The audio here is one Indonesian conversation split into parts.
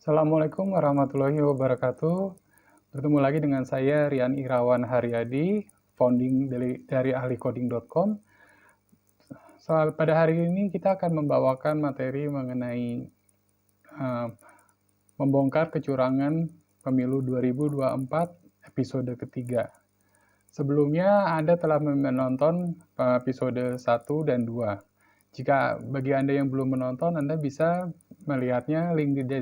Assalamualaikum warahmatullahi wabarakatuh. Bertemu lagi dengan saya Rian Irawan Haryadi, founding dari ahlicoding.com. Pada hari ini kita akan membawakan materi mengenai membongkar kecurangan pemilu 2024 episode ketiga. Sebelumnya Anda telah menonton episode 1 dan 2. Jika bagi Anda yang belum menonton, Anda bisa melihatnya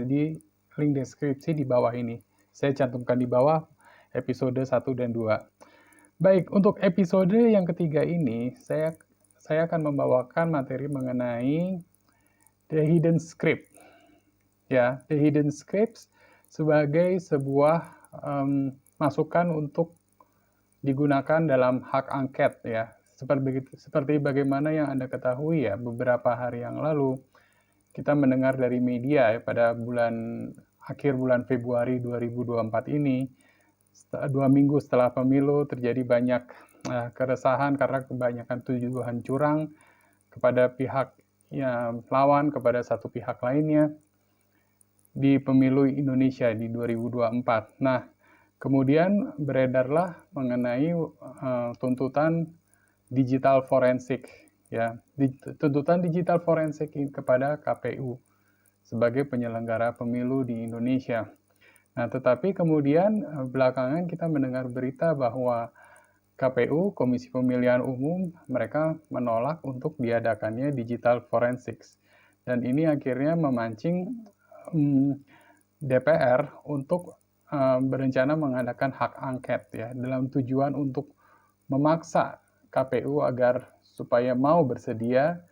di link deskripsi di bawah ini. Saya cantumkan di bawah episode 1 dan 2. Baik, untuk episode yang ketiga ini, saya akan membawakan materi mengenai The Hidden Script. Ya, The Hidden Scripts sebagai sebuah masukan untuk digunakan dalam hak angket ya. Seperti bagaimana yang Anda ketahui ya, beberapa hari yang lalu kita mendengar dari media ya, pada akhir bulan Februari 2024 ini, 2 minggu setelah pemilu terjadi banyak keresahan karena kebanyakan tuduhan curang kepada pihak lawan kepada satu pihak lainnya di pemilu Indonesia di 2024. Nah, kemudian beredarlah mengenai tuntutan digital forensik ya, tuntutan digital forensik kepada KPU sebagai penyelenggara pemilu di Indonesia. Nah, tetapi kemudian belakangan kita mendengar berita bahwa KPU, Komisi Pemilihan Umum, mereka menolak untuk diadakannya digital forensics. Dan ini akhirnya memancing DPR untuk berencana mengadakan hak angket ya, dalam tujuan untuk memaksa KPU agar supaya mau bersedia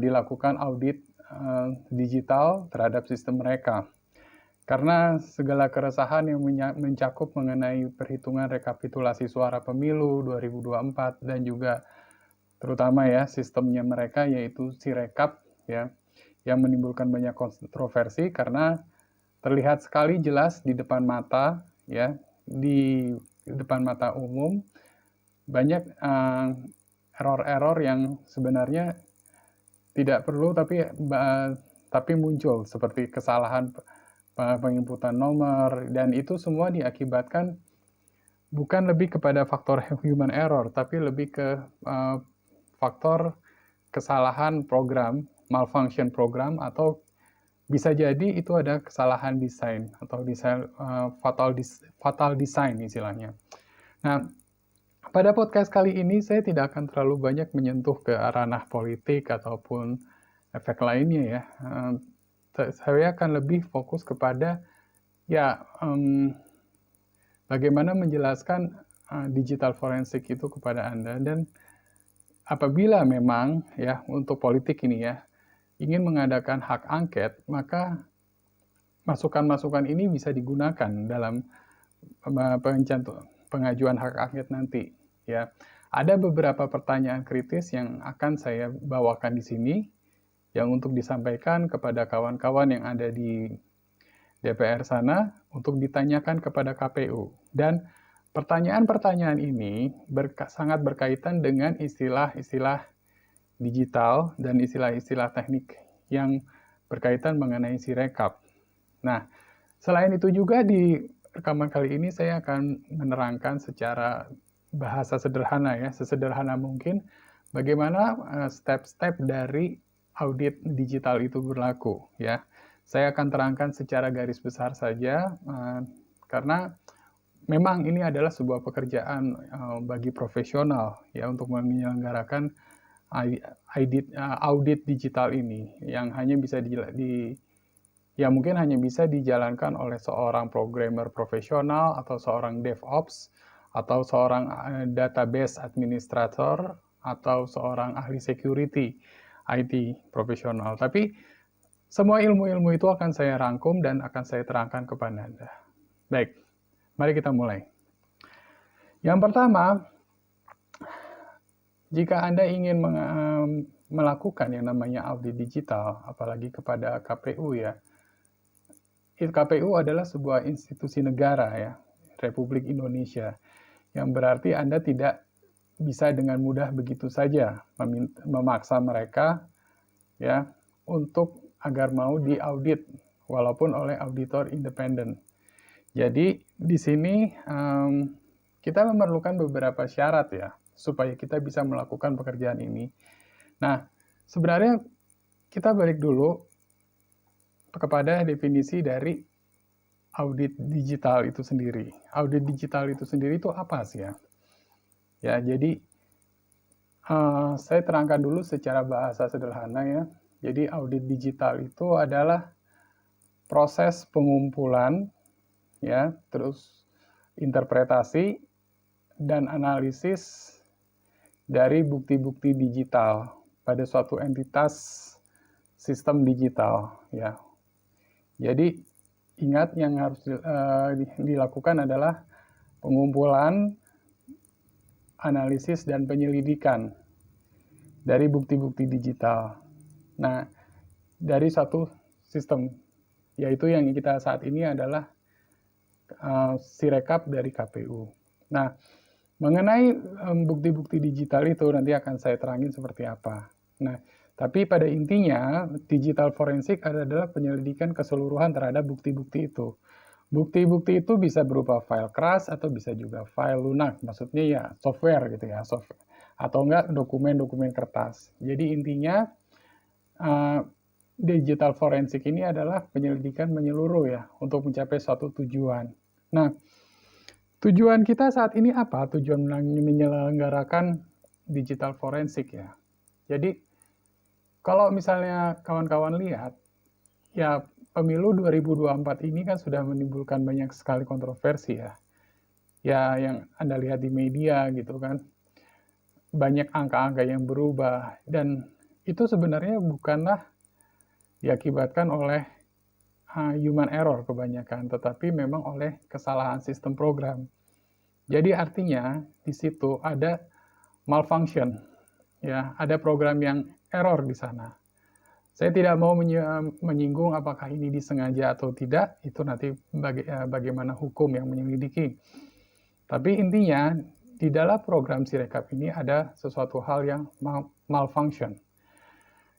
dilakukan audit digital terhadap sistem mereka. Karena segala keresahan yang mencakup mengenai perhitungan rekapitulasi suara pemilu 2024 dan juga terutama ya sistemnya mereka yaitu Sirekap ya, yang menimbulkan banyak kontroversi karena terlihat sekali jelas di depan mata ya, di depan mata umum banyak error-error yang sebenarnya tidak perlu tapi muncul seperti kesalahan penginputan nomor, dan itu semua diakibatkan bukan lebih kepada faktor human error tapi lebih ke faktor kesalahan program, malfunction program, atau bisa jadi itu ada kesalahan desain atau fatal design istilahnya. Nah, pada podcast kali ini saya tidak akan terlalu banyak menyentuh ke ranah politik ataupun efek lainnya ya. Saya akan lebih fokus kepada ya bagaimana menjelaskan digital forensik itu kepada Anda, dan apabila memang ya untuk politik ini ya ingin mengadakan hak angket, maka masukan-masukan ini bisa digunakan dalam pengajuan hak angket nanti ya. Ada beberapa pertanyaan kritis yang akan saya bawakan di sini yang untuk disampaikan kepada kawan-kawan yang ada di DPR sana untuk ditanyakan kepada KPU. Dan pertanyaan-pertanyaan ini sangat berkaitan dengan istilah-istilah digital dan istilah-istilah teknik yang berkaitan mengenai Sirekap. Nah, selain itu juga di rekaman kali ini saya akan menerangkan secara bahasa sederhana ya, sesederhana mungkin bagaimana step-step dari audit digital itu berlaku ya. Saya akan terangkan secara garis besar saja karena memang ini adalah sebuah pekerjaan bagi profesional ya untuk menyelenggarakan audit digital ini yang hanya bisa mungkin hanya bisa dijalankan oleh seorang programmer profesional atau seorang DevOps atau seorang database administrator atau seorang ahli security IT profesional. Tapi semua ilmu-ilmu itu akan saya rangkum dan akan saya terangkan kepada Anda. Baik, mari kita mulai. Yang pertama, jika Anda ingin melakukan yang namanya audit digital, apalagi kepada KPU ya, KPU adalah sebuah institusi negara ya, Republik Indonesia, yang berarti Anda tidak bisa dengan mudah begitu saja memaksa mereka ya untuk agar mau diaudit walaupun oleh auditor independen. Jadi di sini kita memerlukan beberapa syarat ya, supaya kita bisa melakukan pekerjaan ini. Nah, sebenarnya kita balik dulu kepada definisi dari audit digital itu sendiri. Audit digital itu sendiri itu apa sih ya? Ya, jadi saya terangkan dulu secara bahasa sederhana ya. Jadi audit digital itu adalah proses pengumpulan ya, terus interpretasi dan analisis dari bukti-bukti digital pada suatu entitas sistem digital ya. Jadi ingat yang harus dilakukan adalah pengumpulan, analisis dan penyelidikan dari bukti-bukti digital. Nah, dari satu sistem, yaitu yang kita saat ini adalah Sirekap dari KPU. Nah, mengenai bukti-bukti digital itu nanti akan saya terangin seperti apa. Nah, tapi pada intinya digital forensik adalah penyelidikan keseluruhan terhadap bukti-bukti itu. Bukti-bukti itu bisa berupa file keras atau bisa juga file lunak, maksudnya ya software gitu ya, software atau enggak dokumen-dokumen kertas. Jadi intinya digital forensik ini adalah penyelidikan menyeluruh ya untuk mencapai suatu tujuan. Nah, tujuan kita saat ini apa? Tujuan menyelenggarakan digital forensik ya. Jadi kalau misalnya kawan-kawan lihat ya pemilu 2024 ini kan sudah menimbulkan banyak sekali kontroversi ya. Ya yang Anda lihat di media gitu kan. Banyak angka-angka yang berubah dan itu sebenarnya bukanlah diakibatkan oleh human error kebanyakan, tetapi memang oleh kesalahan sistem program. Jadi artinya di situ ada malfunction, ya, ada program yang error di sana. Saya tidak mau menyinggung apakah ini disengaja atau tidak, itu nanti bagaimana hukum yang menyelidiki. Tapi intinya di dalam program Sirekap ini ada sesuatu hal yang malfunction.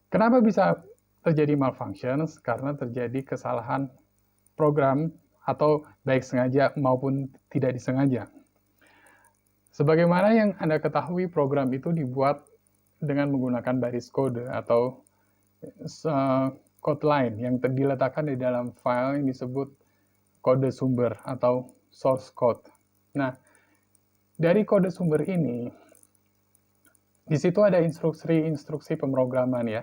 Kenapa bisa terjadi malfunction? Karena terjadi kesalahan program atau baik sengaja maupun tidak disengaja. Sebagaimana yang Anda ketahui, program itu dibuat dengan menggunakan baris kode atau code line yang diletakkan di dalam file yang disebut kode sumber atau source code. Nah, dari kode sumber ini, di situ ada instruksi pemrograman ya.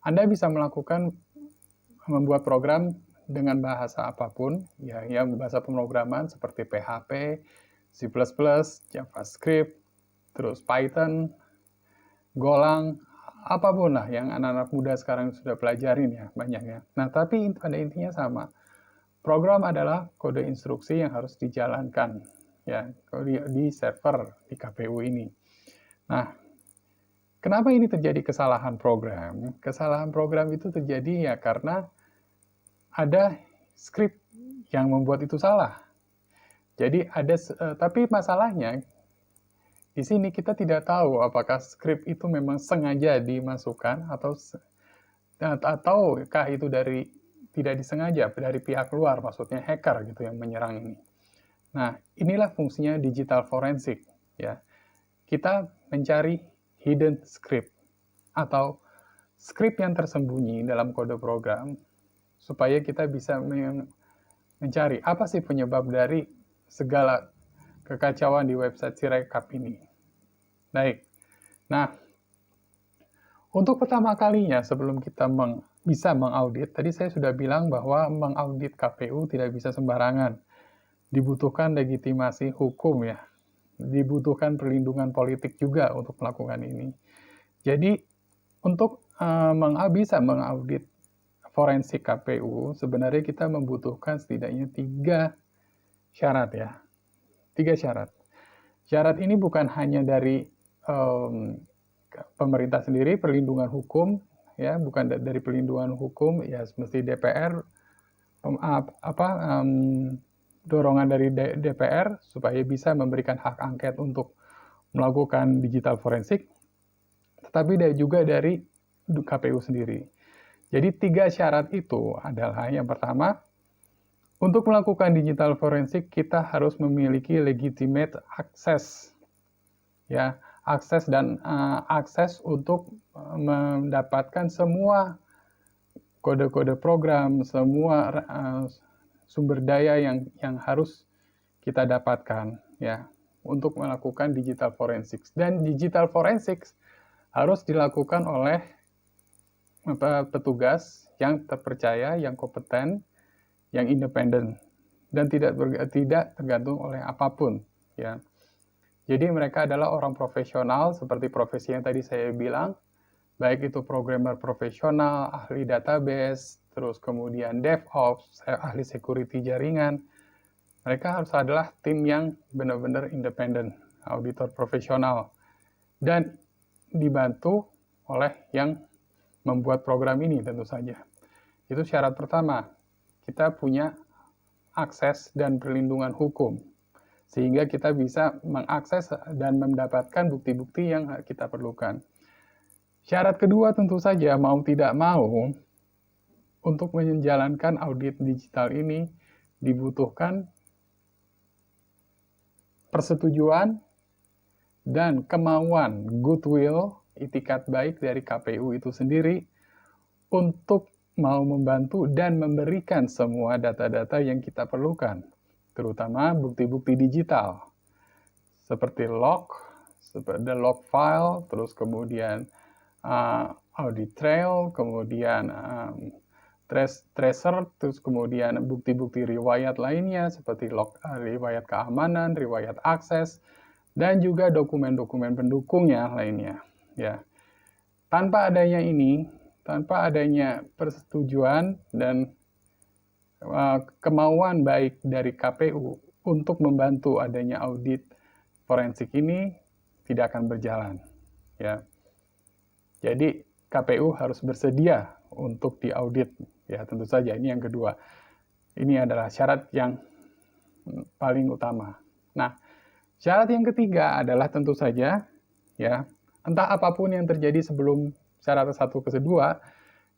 Anda bisa membuat program dengan bahasa apapun, ya bahasa pemrograman seperti PHP, C++, JavaScript, terus Python, Golang, apapun lah yang anak-anak muda sekarang sudah pelajarin ya, banyak ya. Nah, tapi pada intinya sama. Program adalah kode instruksi yang harus dijalankan ya di server di KPU ini. Nah, kenapa ini terjadi kesalahan program? Kesalahan program itu terjadi ya karena ada script yang membuat itu salah. Jadi tapi masalahnya di sini kita tidak tahu apakah script itu memang sengaja dimasukkan ataukah itu tidak disengaja dari pihak luar, maksudnya hacker gitu yang menyerang ini. Nah, inilah fungsinya digital forensik ya. Kita mencari hidden script atau script yang tersembunyi dalam kode program supaya kita bisa mencari apa sih penyebab dari segala kekacauan di website Sirekap ini. Baik. Nah, untuk pertama kalinya sebelum kita bisa mengaudit, tadi saya sudah bilang bahwa mengaudit KPU tidak bisa sembarangan. Dibutuhkan legitimasi hukum ya. Dibutuhkan perlindungan politik juga untuk melakukan ini. Jadi untuk bisa mengaudit forensik KPU, sebenarnya kita membutuhkan setidaknya 3 syarat ya. 3 syarat. Syarat ini bukan hanya dari pemerintah sendiri, perlindungan hukum ya, bukan dari perlindungan hukum ya, mesti DPR dorongan dari DPR supaya bisa memberikan hak angket untuk melakukan digital forensik, tetapi juga dari KPU sendiri. Jadi 3 syarat itu adalah yang pertama, untuk melakukan digital forensik kita harus memiliki legitimate access, ya, akses dan akses untuk mendapatkan semua kode-kode program, semua sumber daya yang harus kita dapatkan, ya, untuk melakukan digital forensics. Dan digital forensics harus dilakukan oleh petugas yang terpercaya, yang kompeten, yang independen, dan tidak tergantung oleh apapun, ya. Jadi mereka adalah orang profesional seperti profesi yang tadi saya bilang, baik itu programmer profesional, ahli database, terus kemudian DevOps, ahli security jaringan. Mereka harus adalah tim yang benar-benar independen, auditor profesional, dan dibantu oleh yang membuat program ini tentu saja. Itu syarat pertama, kita punya akses dan perlindungan hukum, sehingga kita bisa mengakses dan mendapatkan bukti-bukti yang kita perlukan. Syarat kedua tentu saja, mau tidak mau, untuk menjalankan audit digital ini dibutuhkan persetujuan dan kemauan, goodwill, itikat baik dari KPU itu sendiri untuk mau membantu dan memberikan semua data-data yang kita perlukan, terutama bukti-bukti digital, seperti log file, terus kemudian audit trail, kemudian tracer, terus kemudian bukti-bukti riwayat lainnya, seperti riwayat keamanan, riwayat akses, dan juga dokumen-dokumen pendukungnya lainnya. Ya. Tanpa adanya ini, tanpa adanya persetujuan dan kemauan baik dari KPU untuk membantu adanya audit forensik ini tidak akan berjalan. Ya. Jadi KPU harus bersedia untuk diaudit. Ya, tentu saja ini yang kedua. Ini adalah syarat yang paling utama. Nah, syarat yang ketiga adalah tentu saja, ya, entah apapun yang terjadi sebelum syarat satu ke kedua,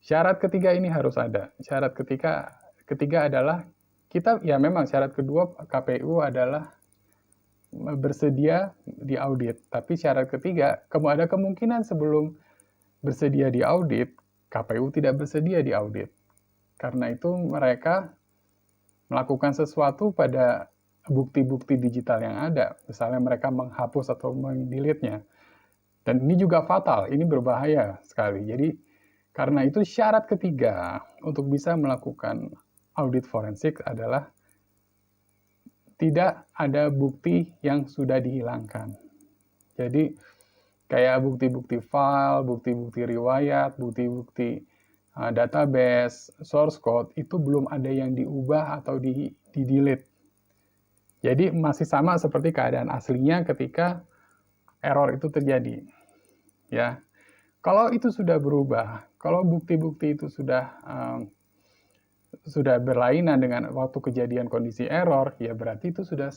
syarat ketiga ini harus ada. Syarat ketiga adalah kita, ya memang syarat kedua KPU adalah bersedia diaudit. Tapi syarat ketiga, ada kemungkinan sebelum bersedia diaudit, KPU tidak bersedia diaudit. Karena itu mereka melakukan sesuatu pada bukti-bukti digital yang ada. Misalnya mereka menghapus atau mendelete-nya. Dan ini juga fatal, ini berbahaya sekali. Jadi karena itu syarat ketiga untuk bisa melakukan audit forensik adalah tidak ada bukti yang sudah dihilangkan. Jadi kayak bukti-bukti file, bukti-bukti riwayat, bukti-bukti database, source code, itu belum ada yang diubah atau di-delete. Jadi masih sama seperti keadaan aslinya ketika error itu terjadi. Ya, kalau itu sudah berubah, kalau bukti-bukti itu sudah berlainan dengan waktu kejadian kondisi error, ya berarti itu sudah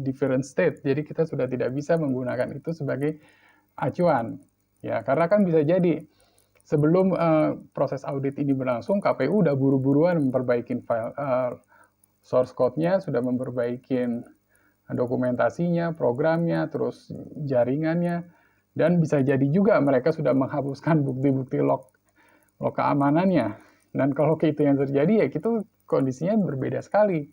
different state. Jadi kita sudah tidak bisa menggunakan itu sebagai acuan. Ya, karena kan bisa jadi sebelum proses audit ini berlangsung, KPU udah buru-buruan memperbaiki file source code-nya, sudah memperbaiki dokumentasinya, programnya, terus jaringannya, dan bisa jadi juga mereka sudah menghapuskan bukti-bukti log keamanannya. Dan kalau itu yang terjadi, ya itu kondisinya berbeda sekali.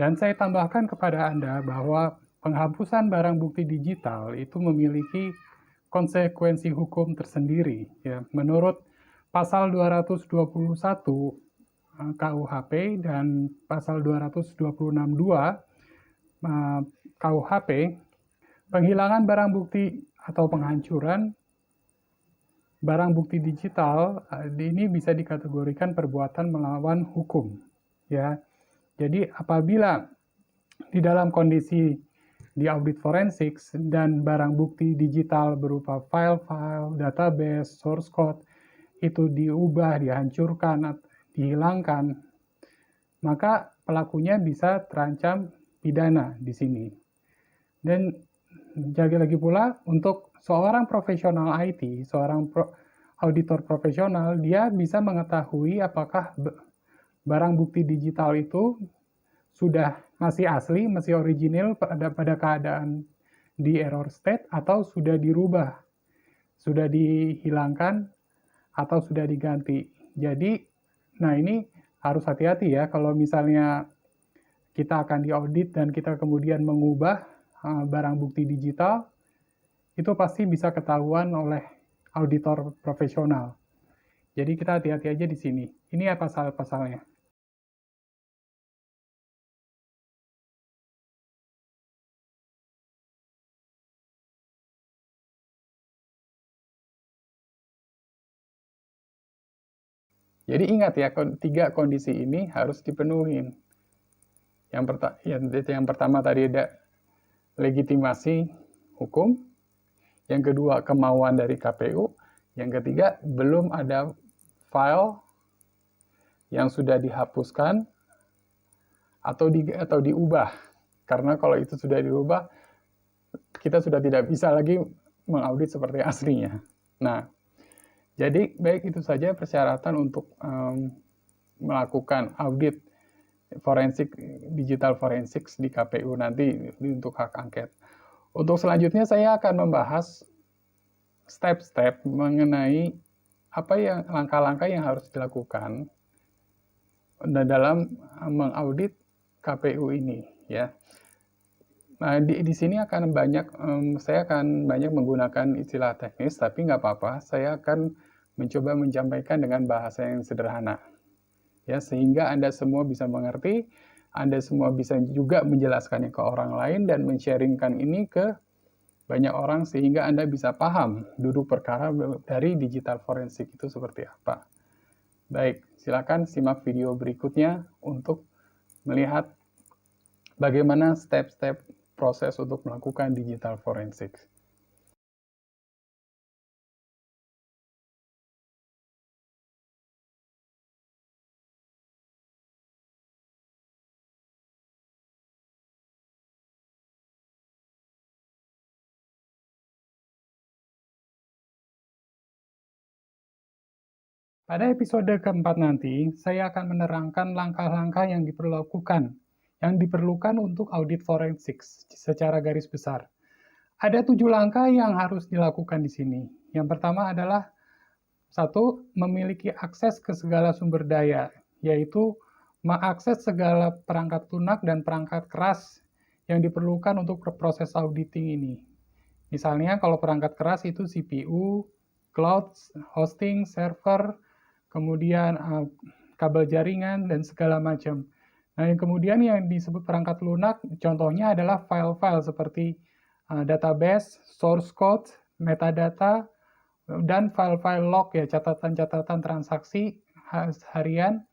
Dan saya tambahkan kepada Anda bahwa penghapusan barang bukti digital itu memiliki konsekuensi hukum tersendiri. Ya. Menurut pasal 221 KUHP dan pasal 226.2 KUHP, penghilangan barang bukti atau penghancuran barang bukti digital ini bisa dikategorikan perbuatan melawan hukum. Ya, jadi apabila di dalam kondisi di audit forensik dan barang bukti digital berupa file-file, database, source code itu diubah, dihancurkan, dihilangkan, maka pelakunya bisa terancam pidana di sini. Dan lagi pula untuk seorang profesional IT, seorang auditor profesional, dia bisa mengetahui apakah barang bukti digital itu sudah masih asli, masih original pada keadaan di error state, atau sudah dirubah, sudah dihilangkan, atau sudah diganti. Jadi, nah ini harus hati-hati ya, kalau misalnya kita akan diaudit dan kita kemudian mengubah barang bukti digital, itu pasti bisa ketahuan oleh auditor profesional. Jadi kita hati-hati aja di sini. Ini apa pasal-pasalnya? Jadi ingat ya, 3 kondisi ini harus dipenuhi. Yang pertama tadi ada legitimasi hukum, yang kedua kemauan dari KPU, yang ketiga belum ada file yang sudah dihapuskan atau diubah. Karena kalau itu sudah diubah, kita sudah tidak bisa lagi mengaudit seperti aslinya. Nah, jadi baik itu saja persyaratan untuk melakukan audit forensik, digital forensik di KPU nanti untuk hak angket. Untuk selanjutnya saya akan membahas step-step mengenai apa yang langkah-langkah yang harus dilakukan dalam mengaudit KPU ini, ya. Nah, di sini akan saya akan banyak menggunakan istilah teknis, tapi nggak apa-apa, saya akan mencoba menyampaikan dengan bahasa yang sederhana, ya, sehingga Anda semua bisa mengerti, Anda semua bisa juga menjelaskannya ke orang lain dan men-sharingkan ini ke banyak orang sehingga Anda bisa paham duduk perkara dari digital forensik itu seperti apa. Baik, silakan simak video berikutnya untuk melihat bagaimana step-step proses untuk melakukan digital forensik. Pada episode keempat nanti, saya akan menerangkan langkah-langkah yang diperlukan untuk audit forensik secara garis besar. Ada 7 langkah yang harus dilakukan di sini. Yang pertama adalah 1. Memiliki akses ke segala sumber daya, yaitu mengakses segala perangkat lunak dan perangkat keras yang diperlukan untuk proses auditing ini. Misalnya kalau perangkat keras itu CPU, cloud, hosting, server, kemudian kabel jaringan, dan segala macam. Nah, yang kemudian yang disebut perangkat lunak, contohnya adalah file-file seperti database, source code, metadata, dan file-file log, ya, catatan-catatan transaksi harian,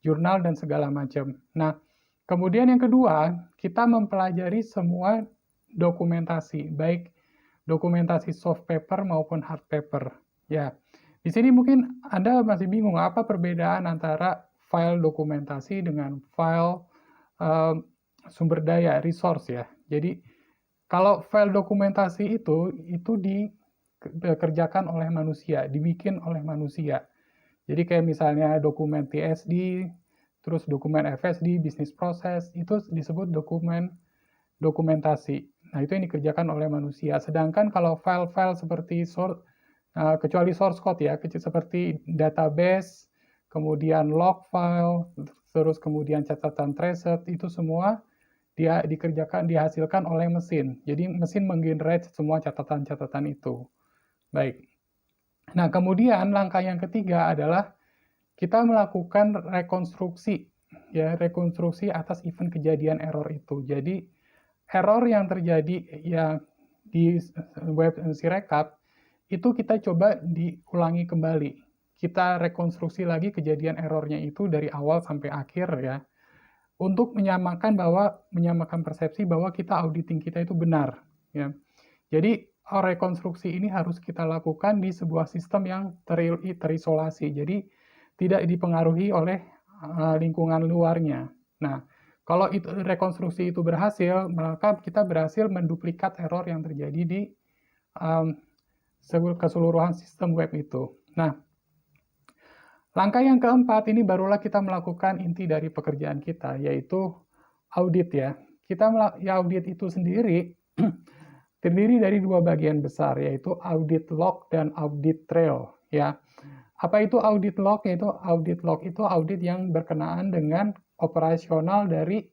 jurnal, dan segala macam. Nah, kemudian yang kedua, kita mempelajari semua dokumentasi, baik dokumentasi soft paper maupun hard paper. Ya, di sini mungkin Anda masih bingung apa perbedaan antara file dokumentasi dengan file sumber daya, resource, ya. Jadi, kalau file dokumentasi itu dikerjakan oleh manusia, dibikin oleh manusia. Jadi kayak misalnya dokumen TSD, terus dokumen FSD, business process, itu disebut dokumentasi. Nah, itu yang dikerjakan oleh manusia. Sedangkan kalau file-file seperti kecuali source code, ya, seperti database, kemudian log file, terus kemudian catatan tracer, itu semua dihasilkan oleh mesin. Jadi mesin menggenerate semua catatan-catatan itu. Baik. Nah, kemudian langkah yang ketiga adalah kita melakukan rekonstruksi, ya, rekonstruksi atas event kejadian error itu. Jadi error yang terjadi yang di web Sirekap itu kita coba diulangi kembali. Kita rekonstruksi lagi kejadian errornya itu dari awal sampai akhir, ya, untuk menyamakan persepsi bahwa auditing kita itu benar, ya. Jadi rekonstruksi ini harus kita lakukan di sebuah sistem yang terisolasi. Jadi tidak dipengaruhi oleh lingkungan luarnya. Nah, kalau rekonstruksi itu berhasil, maka kita berhasil menduplikat error yang terjadi di keseluruhan sistem web itu. Nah, langkah yang keempat ini barulah kita melakukan inti dari pekerjaan kita, yaitu audit ya. Audit itu sendiri terdiri dari dua bagian besar, yaitu audit log dan audit trail ya. Apa itu audit log? Yaitu audit log itu audit yang berkenaan dengan operasional dari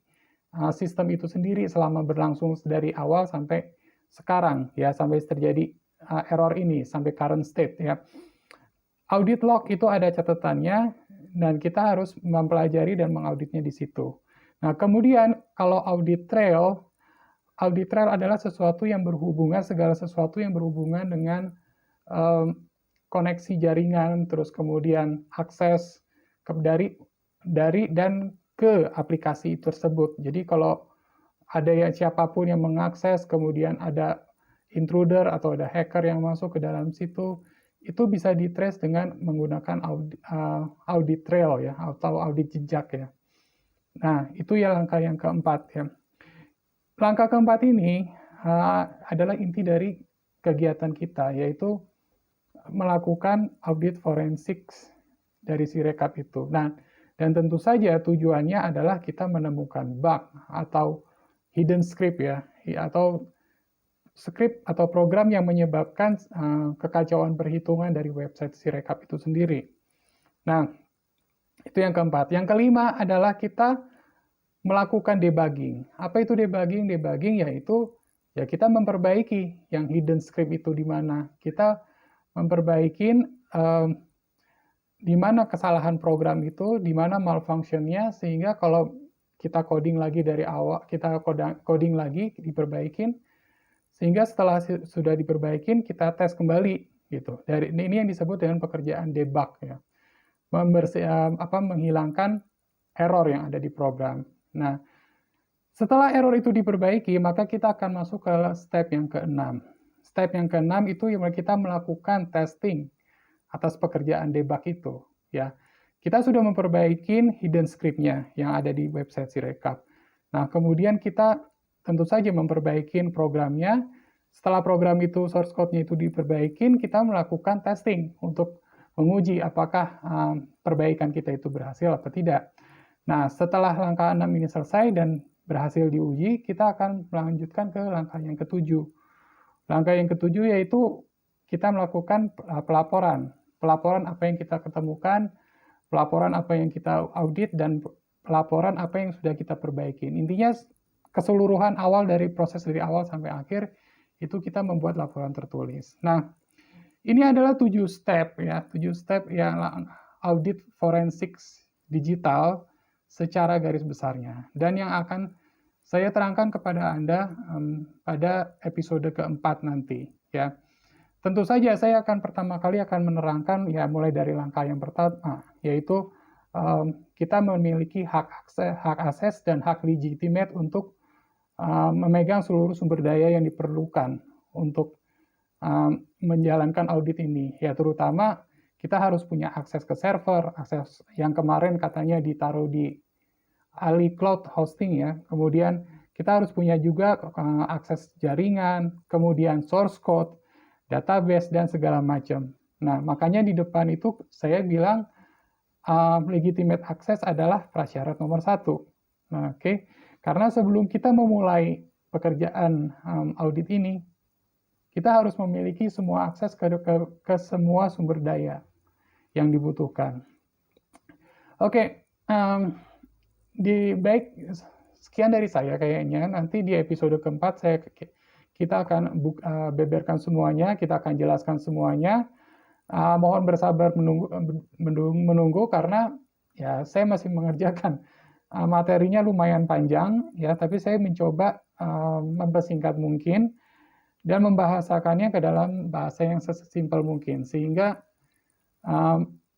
sistem itu sendiri selama berlangsung dari awal sampai sekarang ya, sampai terjadi error ini sampai current state ya. Audit log itu ada catatannya dan kita harus mempelajari dan mengauditnya di situ. Nah, kemudian kalau audit trail adalah sesuatu yang berhubungan, segala sesuatu yang berhubungan dengan koneksi jaringan, terus kemudian akses dari dan ke aplikasi tersebut. Jadi kalau ada siapapun yang mengakses, kemudian ada intruder atau ada hacker yang masuk ke dalam situ, itu bisa di-trace dengan menggunakan audit trail ya, atau audit jejak ya. Nah, itu ya langkah yang keempat ya. Langkah keempat ini adalah inti dari kegiatan kita, yaitu melakukan audit forensik dari Sirekap itu. Nah, dan tentu saja tujuannya adalah kita menemukan bug atau hidden script ya, atau script atau program yang menyebabkan kekacauan perhitungan dari website Sirekap itu sendiri. Nah, itu yang keempat. Yang kelima adalah kita melakukan debugging. Apa itu debugging? Debugging yaitu ya kita memperbaiki yang hidden script itu di mana. Kita memperbaikin di mana kesalahan program itu, di mana malfunction-nya, sehingga kalau kita coding lagi dari awal, kita coding lagi, diperbaikin, sehingga setelah sudah diperbaikin, kita tes kembali gitu. Ini yang disebut dengan pekerjaan debug ya. Menghilangkan error yang ada di program. Nah, setelah error itu diperbaiki, maka kita akan masuk ke step yang keenam. Step yang keenam itu yang kita melakukan testing atas pekerjaan debug itu. Ya, kita sudah memperbaiki hidden script-nya yang ada di website Sirekap. Nah, kemudian kita tentu saja memperbaiki programnya. Setelah program itu, source code-nya itu diperbaiki, kita melakukan testing untuk menguji apakah perbaikan kita itu berhasil atau tidak. Nah, setelah langkah 6 ini selesai dan berhasil diuji, kita akan melanjutkan ke langkah yang ketujuh. Langkah yang ketujuh yaitu kita melakukan pelaporan. Pelaporan apa yang kita ketemukan, pelaporan apa yang kita audit, dan pelaporan apa yang sudah kita perbaiki. Intinya keseluruhan awal dari proses dari awal sampai akhir itu kita membuat laporan tertulis. Nah, ini adalah 7 step ya, 7 step yang audit forensik digital secara garis besarnya. Dan yang akan saya terangkan kepada Anda pada episode keempat nanti ya. Tentu saja saya akan pertama kali akan menerangkan ya mulai dari langkah yang pertama, yaitu kita memiliki hak akses dan hak legitimate untuk memegang seluruh sumber daya yang diperlukan untuk menjalankan audit ini. Ya terutama kita harus punya akses ke server, akses yang kemarin katanya ditaruh di Ali Cloud Hosting ya. Kemudian kita harus punya juga akses jaringan, kemudian source code, database, dan segala macam. Nah, makanya di depan itu saya bilang legitimate access adalah prasyarat nomor 1. Nah, oke. Karena sebelum kita memulai pekerjaan audit ini, kita harus memiliki semua akses ke semua sumber daya yang dibutuhkan. Oke, baik, sekian dari saya kayaknya. Nanti di episode keempat kita akan beberkan semuanya, kita akan jelaskan semuanya. Mohon bersabar menunggu karena ya saya masih mengerjakan materinya lumayan panjang ya, tapi saya mencoba mempersingkat mungkin dan membahasakannya ke dalam bahasa yang sesimpel mungkin sehingga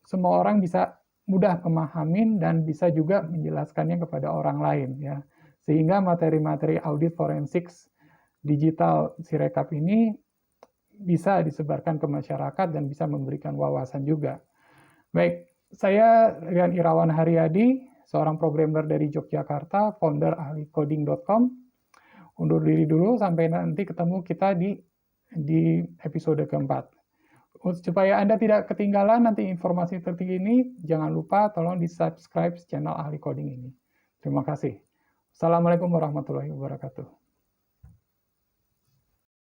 semua orang bisa mudah memahamin dan bisa juga menjelaskannya kepada orang lain ya, sehingga materi-materi audit forensik digital Sirekap ini bisa disebarkan ke masyarakat dan bisa memberikan wawasan juga. Baik, saya Rian Irawan Haryadi, seorang programmer dari Yogyakarta, founder ahlicoding.com. Undur diri dulu, sampai nanti ketemu kita di episode keempat. Supaya Anda tidak ketinggalan nanti informasi terkini, jangan lupa tolong di-subscribe channel Ahli Coding ini. Terima kasih. Assalamualaikum warahmatullahi wabarakatuh.